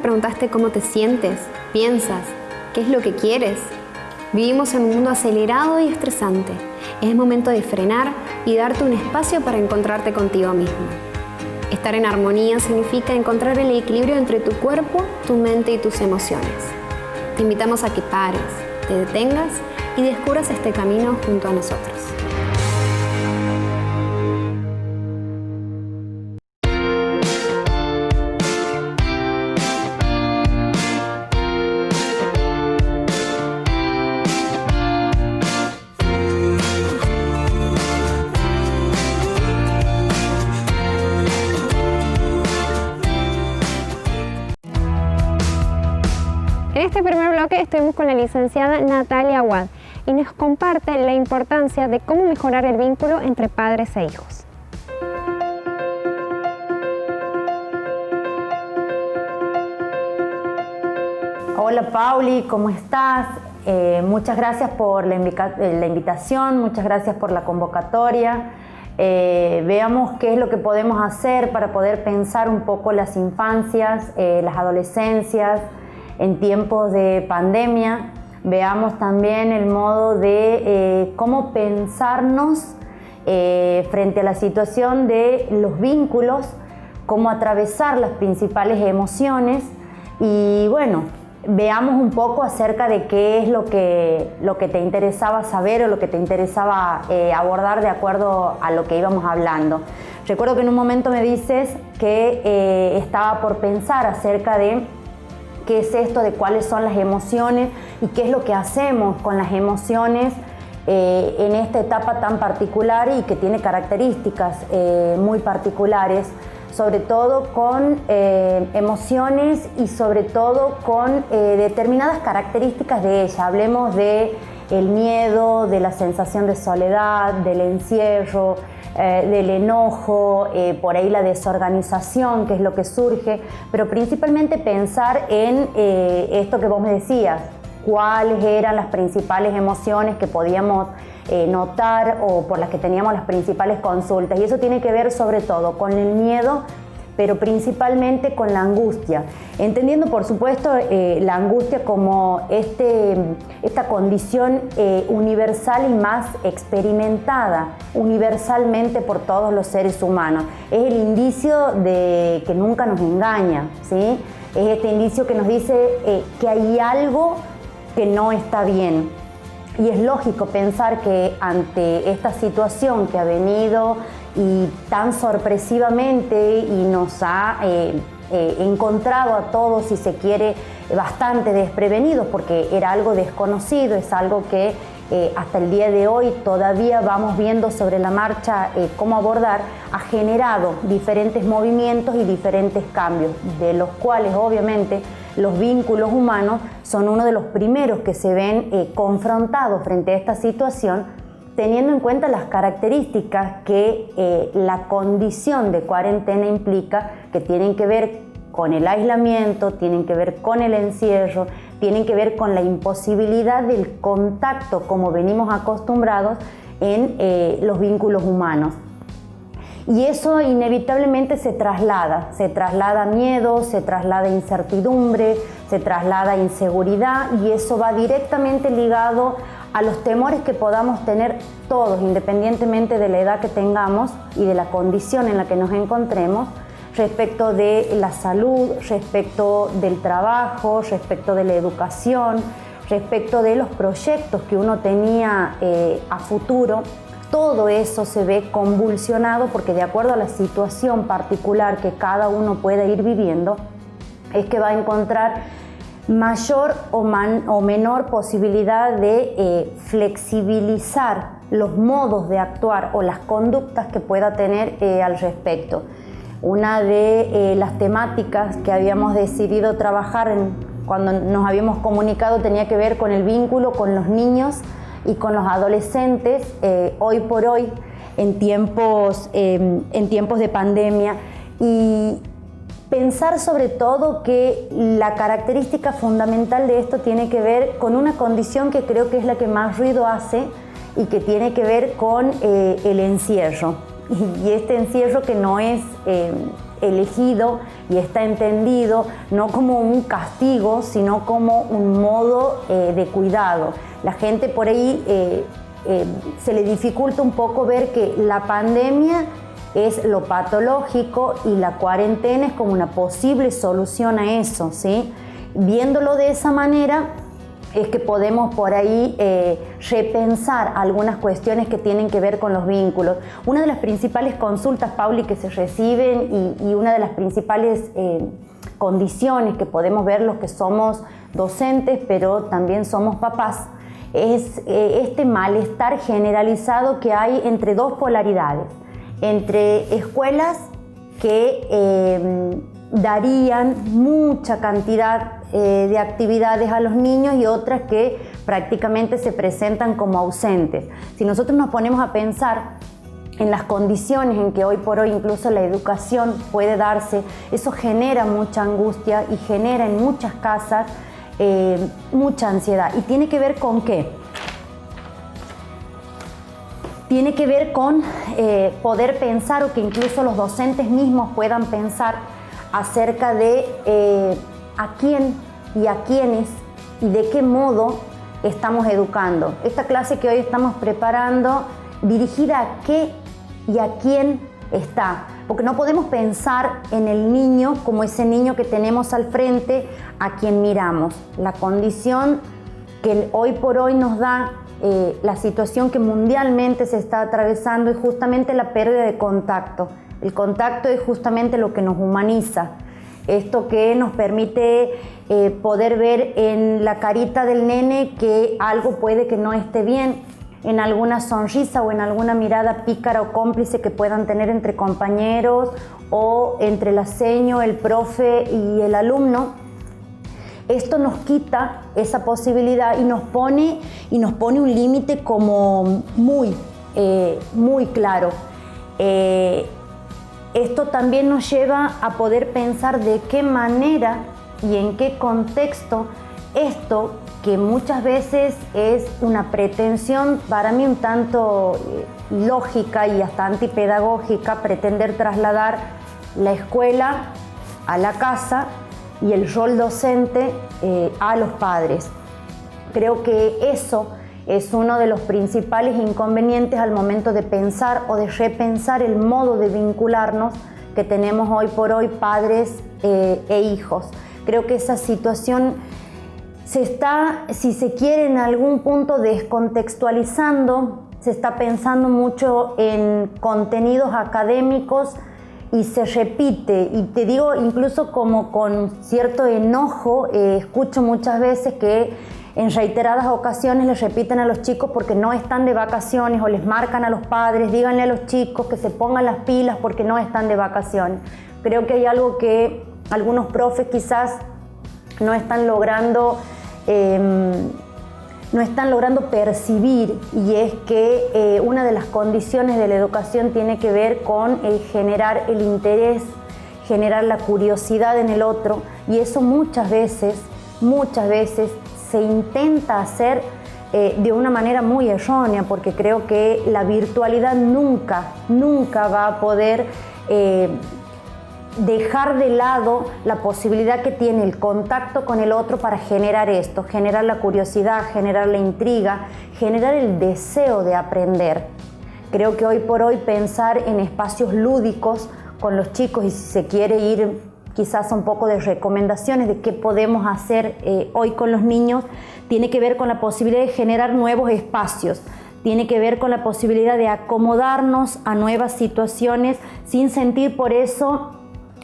te preguntaste cómo te sientes, piensas, qué es lo que quieres? Vivimos en un mundo acelerado y estresante. Es momento de frenar y darte un espacio para encontrarte contigo mismo. Estar en armonía significa encontrar el equilibrio entre tu cuerpo, tu mente y tus emociones. Te invitamos a que pares, te detengas y descubras este camino junto a nosotros. En este primer bloque estuvimos con la licenciada Natalia Aguad y nos comparte la importancia de cómo mejorar el vínculo entre padres e hijos. Hola Pauli, ¿cómo estás? Muchas gracias por la invitación, muchas gracias por la convocatoria. Veamos qué es lo que podemos hacer para poder pensar un poco las infancias, las adolescencias, en tiempos de pandemia. Veamos también el modo de cómo pensarnos frente a la situación de los vínculos, cómo atravesar las principales emociones y bueno, veamos un poco acerca de qué es lo que te interesaba saber o lo que te interesaba abordar de acuerdo a lo que íbamos hablando. Recuerdo que en un momento me dices que estaba por pensar acerca de qué es esto de cuáles son las emociones y qué es lo que hacemos con las emociones en esta etapa tan particular y que tiene características muy particulares, sobre todo con emociones y sobre todo con determinadas características de ella. Hablemos de el miedo, de la sensación de soledad, del encierro, del enojo, por ahí la desorganización, que es lo que surge, pero principalmente pensar en esto que vos me decías, cuáles eran las principales emociones que podíamos notar o por las que teníamos las principales consultas. Y eso tiene que ver sobre todo con el miedo, pero principalmente con la angustia, entendiendo por supuesto la angustia como esta condición universal y más experimentada universalmente por todos los seres humanos. Es el indicio de que nunca nos engaña, ¿sí? Es este indicio que nos dice que hay algo que no está bien. Y es lógico pensar que ante esta situación que ha venido y tan sorpresivamente y nos ha encontrado a todos, si se quiere, bastante desprevenidos, porque era algo desconocido, es algo que hasta el día de hoy todavía vamos viendo sobre la marcha cómo abordar, ha generado diferentes movimientos y diferentes cambios, de los cuales obviamente los vínculos humanos son uno de los primeros que se ven confrontados frente a esta situación, teniendo en cuenta las características que la condición de cuarentena implica, que tienen que ver con el aislamiento, tienen que ver con el encierro, tienen que ver con la imposibilidad del contacto como venimos acostumbrados en los vínculos humanos. Y eso inevitablemente se traslada miedo, se traslada incertidumbre, se traslada inseguridad y eso va directamente ligado a los temores que podamos tener todos, independientemente de la edad que tengamos y de la condición en la que nos encontremos, respecto de la salud, respecto del trabajo, respecto de la educación, respecto de los proyectos que uno tenía a futuro. Todo eso se ve convulsionado porque de acuerdo a la situación particular que cada uno pueda ir viviendo, es que va a encontrar mayor o menor posibilidad de flexibilizar los modos de actuar o las conductas que pueda tener al respecto. Una de las temáticas que habíamos decidido trabajar cuando nos habíamos comunicado tenía que ver con el vínculo con los niños y con los adolescentes hoy por hoy en tiempos de pandemia, y pensar sobre todo que la característica fundamental de esto tiene que ver con una condición que creo que es la que más ruido hace y que tiene que ver con el encierro. Y este encierro que no es elegido y está entendido no como un castigo, sino como un modo de cuidado. La gente por ahí se le dificulta un poco ver que la pandemia es lo patológico y la cuarentena es como una posible solución a eso, ¿sí? Viéndolo de esa manera es que podemos por ahí repensar algunas cuestiones que tienen que ver con los vínculos. Una de las principales consultas, Pauli, que se reciben y una de las principales condiciones que podemos ver los que somos docentes, pero también somos papás, es este malestar generalizado que hay entre dos polaridades, entre escuelas que darían mucha cantidad de actividades a los niños y otras que prácticamente se presentan como ausentes. Si nosotros nos ponemos a pensar en las condiciones en que hoy por hoy incluso la educación puede darse, eso genera mucha angustia y genera en muchas casas mucha ansiedad. ¿Y tiene que ver con qué? Tiene que ver con poder pensar o que incluso los docentes mismos puedan pensar acerca de a quién y a quiénes y de qué modo estamos educando. Esta clase que hoy estamos preparando, dirigida a qué y a quién está, porque no podemos pensar en el niño como ese niño que tenemos al frente a quien miramos. La condición que hoy por hoy nos da la situación que mundialmente se está atravesando es justamente la pérdida de contacto. El contacto es justamente lo que nos humaniza. Esto que nos permite poder ver en la carita del nene que algo puede que no esté bien, en alguna sonrisa o en alguna mirada pícara o cómplice que puedan tener entre compañeros o entre la seño, el profe y el alumno. Esto nos quita esa posibilidad y nos pone un límite como muy claro. Esto también nos lleva a poder pensar de qué manera y en qué contexto esto, que muchas veces es una pretensión para mí un tanto lógica y hasta antipedagógica, pretender trasladar la escuela a la casa y el rol docente a los padres. Creo que eso es uno de los principales inconvenientes al momento de pensar o de repensar el modo de vincularnos que tenemos hoy por hoy padres e hijos. Creo que esa situación se está, si se quiere, en algún punto descontextualizando, se está pensando mucho en contenidos académicos y se repite, y te digo incluso como con cierto enojo, escucho muchas veces que en reiteradas ocasiones les repiten a los chicos porque no están de vacaciones o les marcan a los padres, díganle a los chicos que se pongan las pilas porque no están de vacaciones. Creo que hay algo que algunos profes quizás no están logrando percibir, y es que una de las condiciones de la educación tiene que ver con generar el interés, generar la curiosidad en el otro, y eso muchas veces se intenta hacer de una manera muy errónea, porque creo que la virtualidad nunca va a poder dejar de lado la posibilidad que tiene el contacto con el otro para generar esto, generar la curiosidad, generar la intriga, generar el deseo de aprender. Creo que hoy por hoy pensar en espacios lúdicos con los chicos, y si se quiere ir quizás un poco de recomendaciones de qué podemos hacer hoy con los niños, tiene que ver con la posibilidad de generar nuevos espacios, tiene que ver con la posibilidad de acomodarnos a nuevas situaciones sin sentir por eso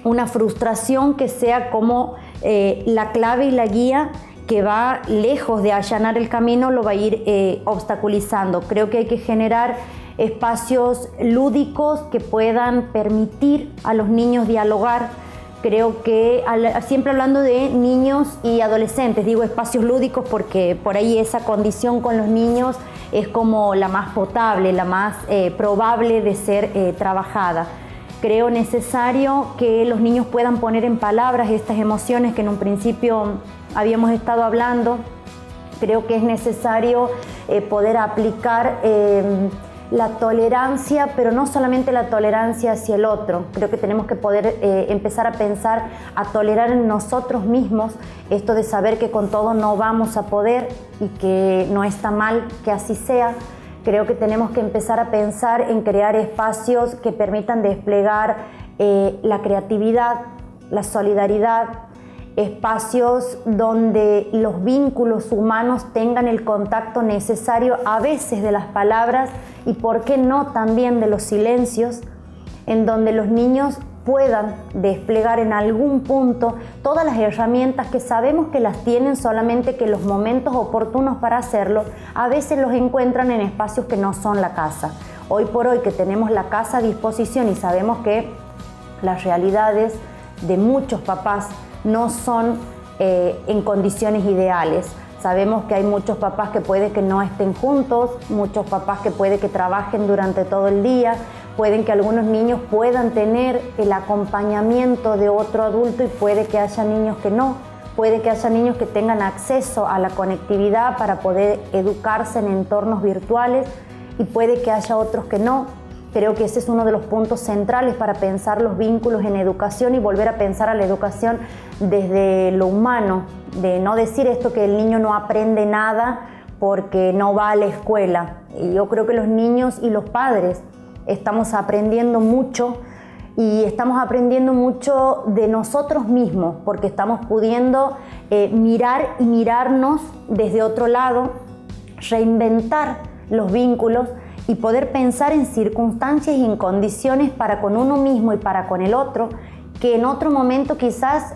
una frustración que sea como la clave y la guía que va lejos de allanar el camino, lo va a ir obstaculizando. Creo que hay que generar espacios lúdicos que puedan permitir a los niños dialogar. Creo que, siempre hablando de niños y adolescentes, digo espacios lúdicos porque por ahí esa condición con los niños es como la más potable, la más probable de ser trabajada. Creo necesario que los niños puedan poner en palabras estas emociones que en un principio habíamos estado hablando. Creo que es necesario poder aplicar la tolerancia, pero no solamente la tolerancia hacia el otro. Creo que tenemos que poder empezar a pensar, a tolerar en nosotros mismos esto de saber que con todo no vamos a poder y que no está mal que así sea. Creo que tenemos que empezar a pensar en crear espacios que permitan desplegar la creatividad, la solidaridad, espacios donde los vínculos humanos tengan el contacto necesario, a veces de las palabras y por qué no también de los silencios, en donde los niños puedan desplegar en algún punto todas las herramientas que sabemos que las tienen, solamente que los momentos oportunos para hacerlo a veces los encuentran en espacios que no son la casa. Hoy por hoy que tenemos la casa a disposición y sabemos que las realidades de muchos papás no son en condiciones ideales. Sabemos que hay muchos papás que puede que no estén juntos, muchos papás que puede que trabajen durante todo el día, pueden que algunos niños puedan tener el acompañamiento de otro adulto y puede que haya niños que no, puede que haya niños que tengan acceso a la conectividad para poder educarse en entornos virtuales y puede que haya otros que no. Creo que ese es uno de los puntos centrales para pensar los vínculos en educación y volver a pensar a la educación desde lo humano, de no decir esto que el niño no aprende nada porque no va a la escuela. Y yo creo que los niños y los padres estamos aprendiendo mucho y estamos aprendiendo mucho de nosotros mismos porque estamos pudiendo mirar y mirarnos desde otro lado, reinventar los vínculos y poder pensar en circunstancias y en condiciones para con uno mismo y para con el otro que en otro momento quizás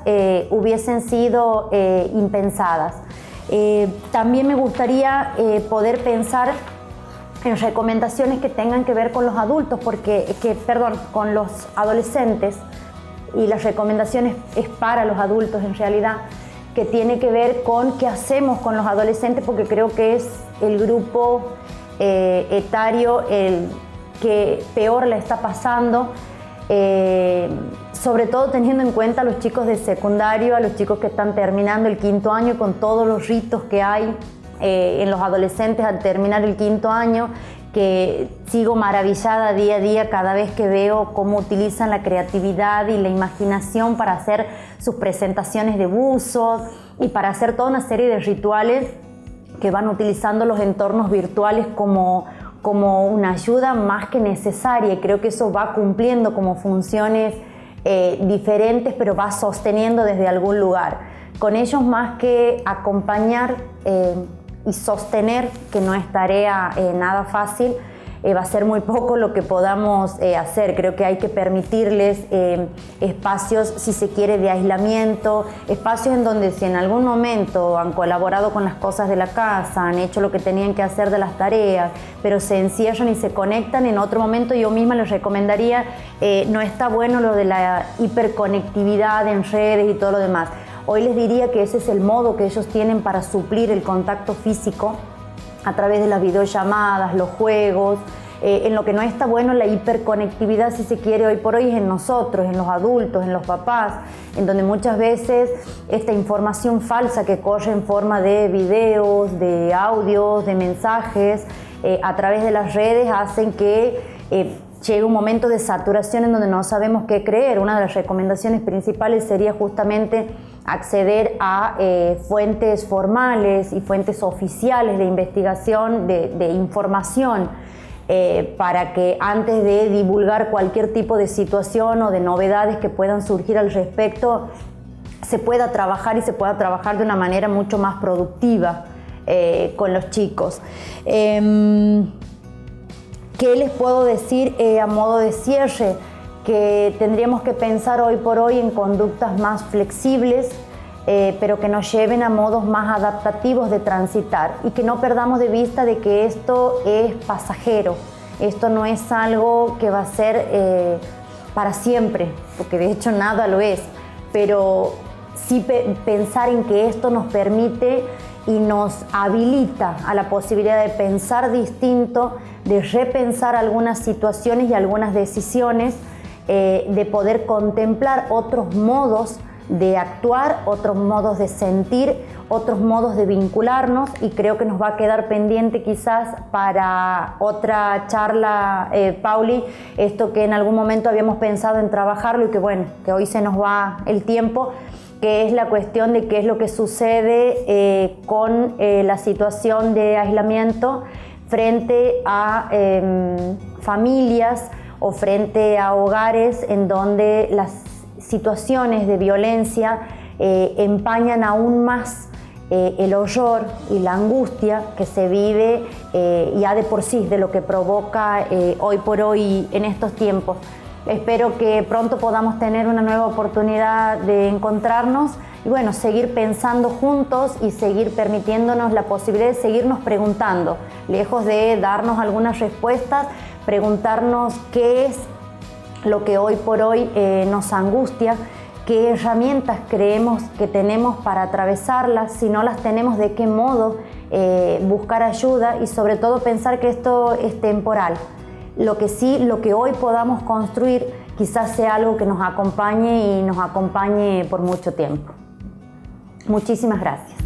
hubiesen sido impensadas. También me gustaría poder pensar en recomendaciones que tengan que ver con los adultos, con los adolescentes, y las recomendaciones es para los adultos en realidad, que tiene que ver con qué hacemos con los adolescentes, porque creo que es el grupo etario el que peor la está pasando, sobre todo teniendo en cuenta a los chicos de secundario, a los chicos que están terminando el 5º año con todos los ritos que hay en los adolescentes al terminar el 5º año, que sigo maravillada día a día cada vez que veo cómo utilizan la creatividad y la imaginación para hacer sus presentaciones de buzos y para hacer toda una serie de rituales que van utilizando los entornos virtuales como una ayuda más que necesaria, y creo que eso va cumpliendo como funciones diferentes, pero va sosteniendo desde algún lugar. Con ellos, más que acompañar y sostener, que no es tarea nada fácil, va a ser muy poco lo que podamos hacer. Creo que hay que permitirles espacios, si se quiere, de aislamiento, espacios en donde si en algún momento han colaborado con las cosas de la casa, han hecho lo que tenían que hacer de las tareas, pero se encierran y se conectan, en otro momento yo misma les recomendaría, no está bueno lo de la hiperconectividad en redes y todo lo demás. Hoy les diría que ese es el modo que ellos tienen para suplir el contacto físico a través de las videollamadas, los juegos. En lo que no está bueno la hiperconectividad, si se quiere, hoy por hoy es en nosotros, en los adultos, en los papás, en donde muchas veces esta información falsa que corre en forma de videos, de audios, de mensajes, a través de las redes hacen que llegue un momento de saturación en donde no sabemos qué creer. Una de las recomendaciones principales sería justamente acceder a fuentes formales y fuentes oficiales de investigación, de información, para que antes de divulgar cualquier tipo de situación o de novedades que puedan surgir al respecto, se pueda trabajar y se pueda trabajar de una manera mucho más productiva con los chicos. ¿Qué les puedo decir a modo de cierre? Que tendríamos que pensar hoy por hoy en conductas más flexibles, pero que nos lleven a modos más adaptativos de transitar y que no perdamos de vista de que esto es pasajero, esto no es algo que va a ser para siempre, porque de hecho nada lo es, pero sí pensar en que esto nos permite y nos habilita a la posibilidad de pensar distinto, de repensar algunas situaciones y algunas decisiones, de poder contemplar otros modos de actuar, otros modos de sentir, otros modos de vincularnos, y creo que nos va a quedar pendiente quizás para otra charla, Pauli, esto que en algún momento habíamos pensado en trabajarlo y que bueno, que hoy se nos va el tiempo, que es la cuestión de qué es lo que sucede con la situación de aislamiento frente a familias o frente a hogares en donde las situaciones de violencia empañan aún más el horror y la angustia que se vive ya de por sí, de lo que provoca hoy por hoy en estos tiempos. Espero que pronto podamos tener una nueva oportunidad de encontrarnos y bueno, seguir pensando juntos y seguir permitiéndonos la posibilidad de seguirnos preguntando, lejos de darnos algunas respuestas, preguntarnos qué es lo que hoy por hoy nos angustia, qué herramientas creemos que tenemos para atravesarlas, si no las tenemos, de qué modo buscar ayuda y sobre todo pensar que esto es temporal. Lo que hoy podamos construir quizás sea algo que nos acompañe y nos acompañe por mucho tiempo. Muchísimas gracias.